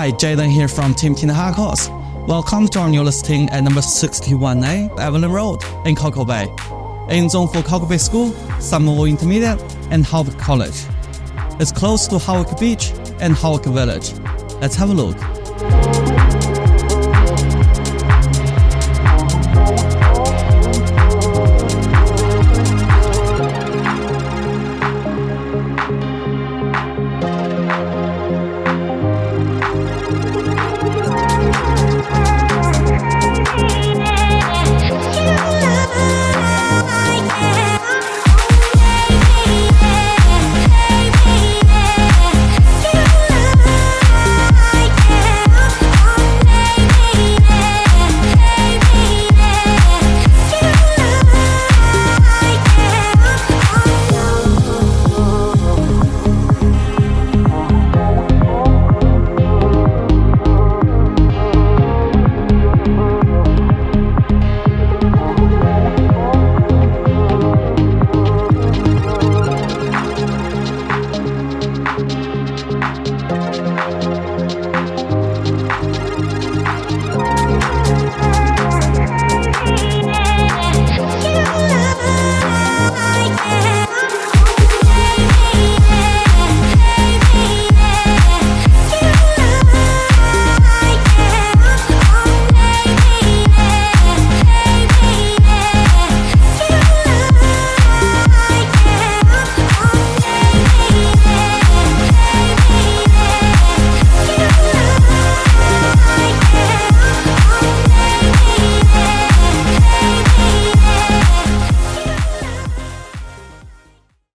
Hi, Jaden here from Team Tina House. Welcome to our new listing at number 61A, Evelyn Road in Cockle Bay. In zone for Cockle Bay School, Somerville Intermediate, and Hawick College. It's close to Hawick Beach and Hawick Village. Let's have a look.